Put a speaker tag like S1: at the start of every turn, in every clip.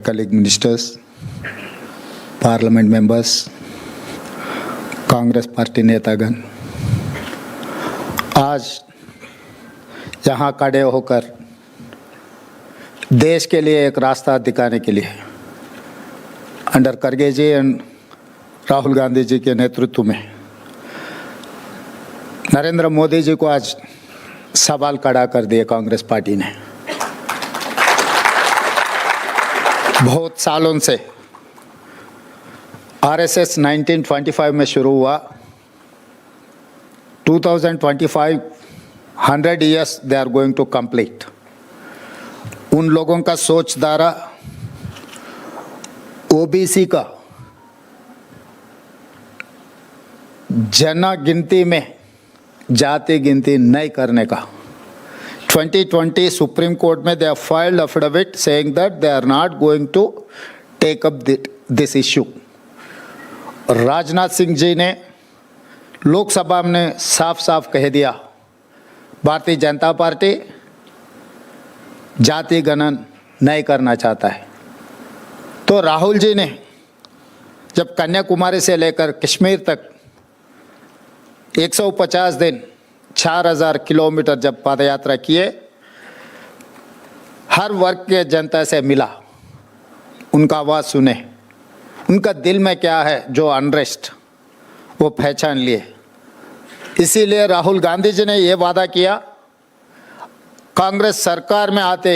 S1: colleague ministers, parliament members, Congress party नेतागण, आज यहाँ खड़े होकर देश के लिए एक रास्ता दिखाने के लिए अंडर खड़गे जी एंड राहुल गांधी जी के नेतृत्व में नरेंद्र मोदी जी को आज सवाल खड़ा कर दिए कांग्रेस पार्टी ने। बहुत सालों से आरएसएस 1925 में शुरू हुआ, 2025 100 years they are going to complete। उन लोगों का सोच धारा ओबीसी का जनगिनती में जाति गिनती नहीं करने का 2020 सुप्रीम कोर्ट में दे have filed affidavit saying that they are not going to take up this issue। Rajnath Singh ji ने लोकसभा में साफ साफ कह दिया, भारतीय जनता पार्टी जाति गणन नहीं करना चाहता है। तो राहुल जी ने जब कन्याकुमारी से लेकर कश्मीर तक 150 दिन 4000 किलोमीटर जब पदयात्रा किए, हर वर्ग के जनता से मिला, उनका आवाज़ सुने, उनका दिल में क्या है जो अनरेस्ट वो पहचान लिए। इसीलिए राहुल गांधी जी ने ये वादा किया, कांग्रेस सरकार में आते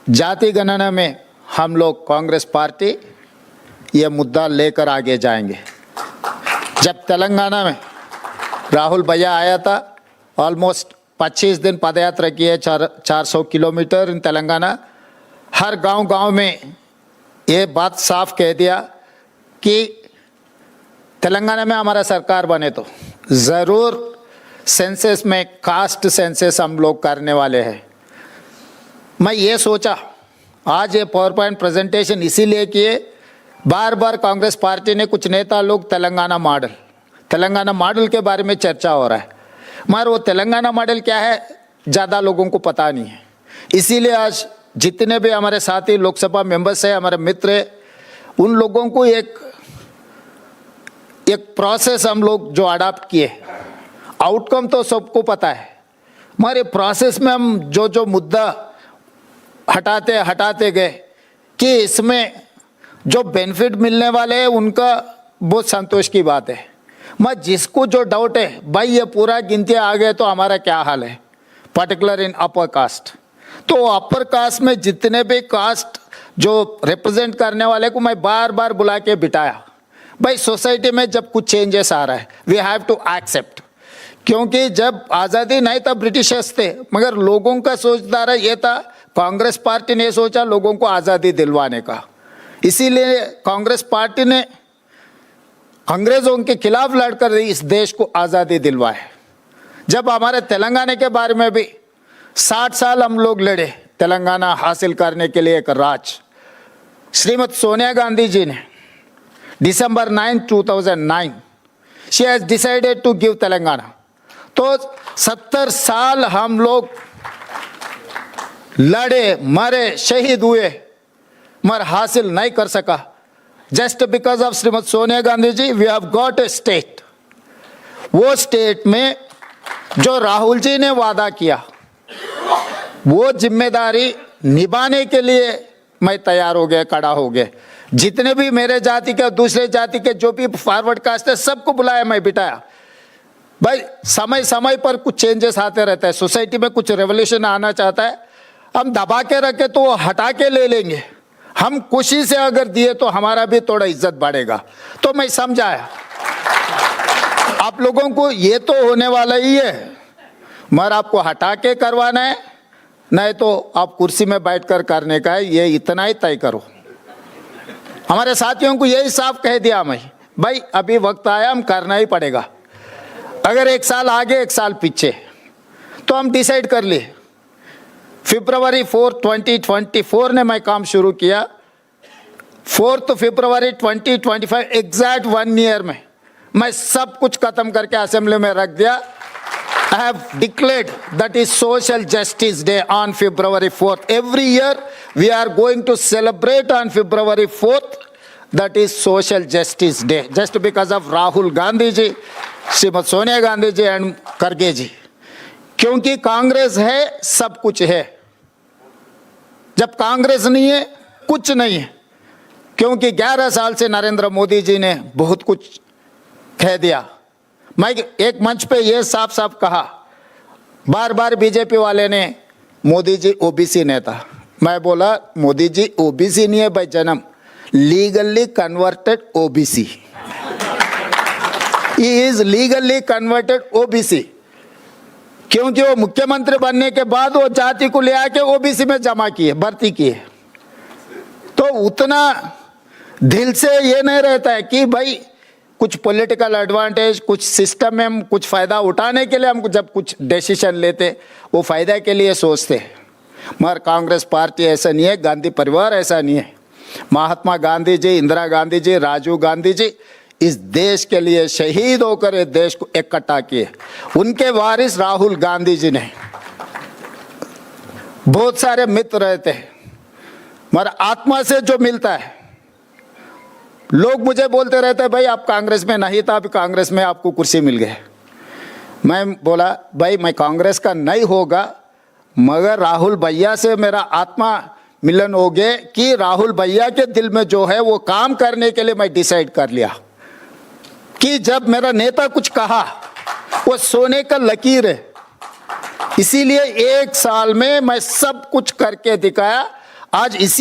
S1: जाति गणना में हम लोग कांग्रेस पार्टी ये मुद्दा लेकर आगे जाएंगे। जब तेलंगाना में राहुल भैया आया था, ऑलमोस्ट 25 दिन पदयात्रा किए, 400 किलोमीटर इन तेलंगाना। हर गांव में ये बात साफ कह दिया कि तेलंगाना में हमारा सरकार बने तो ज़रूर सेंसस में कास्ट सेंसस हम लोग करने वाले हैं। मैं ये सोचा आज ये पावर पॉइंट प्रेजेंटेशन इसीलिए किए, बार बार कांग्रेस पार्टी ने कुछ नेता लोग तेलंगाना मॉडल के बारे में चर्चा हो रहा है, मगर वो तेलंगाना मॉडल क्या है ज़्यादा लोगों को पता नहीं है। इसीलिए आज जितने भी हमारे साथी लोकसभा मेंबर्स हैं, हमारे मित्र हैं, उन लोगों को एक प्रोसेस हम लोग जो अडॉप्ट किए, आउटकम तो सबको पता है, मगर प्रोसेस में हम जो मुद्दा हटाते गए कि इसमें जो बेनिफिट मिलने वाले हैं उनका बहुत संतोष की बात है। मैं जिसको जो डाउट है भाई ये पूरा गिनती आ गए तो हमारा क्या हाल है, पर्टिकुलर इन अपर कास्ट, तो अपर कास्ट में जितने भी कास्ट जो रिप्रेजेंट करने वाले को मैं बार बार बुला के बिठाया, भाई सोसाइटी में जब कुछ चेंजेस आ रहा है वी हैव टू एक्सेप्ट, क्योंकि जब आज़ादी नहीं तब ब्रिटिशर्स थे, मगर लोगों का सोचधारा ये था, कांग्रेस पार्टी ने सोचा लोगों को आज़ादी दिलवाने का, इसीलिए कांग्रेस पार्टी ने अंग्रेज़ों के खिलाफ लड़कर इस देश को आज़ादी दिलवाए। जब हमारे तेलंगाना के बारे में भी 60 साल हम लोग लड़े तेलंगाना हासिल करने के लिए एक राज, श्रीमती सोनिया गांधी जी ने December 9, 2009 she has decided to give Telangana. तो 70 साल हम लोग लड़े, मरे, शहीद हुए, मगर हासिल नहीं कर सका। Just because of Shrimati Sonia Gandhi ji we have got a state. वो स्टेट में जो राहुल जी ने वादा किया वो जिम्मेदारी निभाने के लिए मैं तैयार हो गया, खड़ा हो गया। जितने भी मेरे जाति के दूसरे जाति के जो भी फॉरवर्ड कास्ट है सबको बुलाया, मैं बिठाया। भाई समय समय पर कुछ चेंजेस आते रहते हैं, सोसाइटी में कुछ रेवोल्यूशन आना चाहता है, हम दबा के रखे तो वो हटा के ले लेंगे, हम खुशी से अगर दिए तो हमारा भी थोड़ा इज्जत बढ़ेगा। तो मैं समझाया आप लोगों को ये तो होने वाला ही है, मगर आपको हटा के करवाना है, नहीं तो आप कुर्सी में बैठकर करने का है, ये इतना ही तय करो। हमारे साथियों को यही साफ कह दिया मैं, भाई अभी वक्त आया, हम करना ही पड़ेगा। अगर एक साल आगे एक साल पीछे, तो हम डिसाइड कर लिए February 4, 2024 ने मैं काम शुरू किया, 4 February 2025 एग्जैक्ट 1 ईयर में मैं सब कुछ खत्म करके असेंबली में रख दिया। I have declared that is Social Justice Day on February 4th. Every year we are going to celebrate on February 4th. That is Social Justice Day. Just because of Rahul Gandhi ji, Shrimati Sonia Gandhi ji and खड़गे जी. क्योंकि कांग्रेस है सब कुछ है. जब कांग्रेस नहीं है कुछ नहीं है. क्योंकि 11 साल से नरेंद्र मोदी जी ने बहुत कुछ कह दिया. मैं एक मंच पे ये साफ साफ कहा, बार बार बीजेपी वाले ने मोदी जी ओबीसी नेता. मैं बोला मोदी जी ओबीसी नहीं है भाई, जन्म legally converted OBC. He is legally converted OBC. क्योंकि वो मुख्यमंत्री बनने के बाद वो जाति को ले आके ओबीसी में जमा किए, भर्ती किए. तो उतना दिल से ये नहीं रहता है कि भाई कुछ पॉलिटिकल एडवांटेज, कुछ सिस्टम में हम कुछ फायदा उठाने के लिए हम जब कुछ डिसीजन लेते वो फायदा के लिए सोचते. मगर कांग्रेस पार्टी ऐसा नहीं है, गांधी परिवार ऐसा नहीं है. महात्मा गांधी जी, इंदिरा गांधी जी, राजीव गांधी जी इस देश के लिए शहीद होकर इस देश को इकट्ठा किए. उनके वारिस राहुल गांधी जी ने. बहुत सारे मित्र रहते हैं मगर आत्मा से जो मिलता है. लोग मुझे बोलते रहते हैं भाई आप कांग्रेस में नहीं था, अभी कांग्रेस में आपको कुर्सी मिल गई. मैं बोला भाई मैं कांग्रेस का नहीं होगा मगर राहुल भैया से मेरा आत्मा मिलन हो गए कि राहुल भैया के दिल में जो है वो काम करने के लिए मैं डिसाइड कर लिया कि जब मेरा नेता कुछ कहा वो सोने का लकीर है. इसीलिए 1 साल में मैं सब कुछ करके दिखाया. आज इसी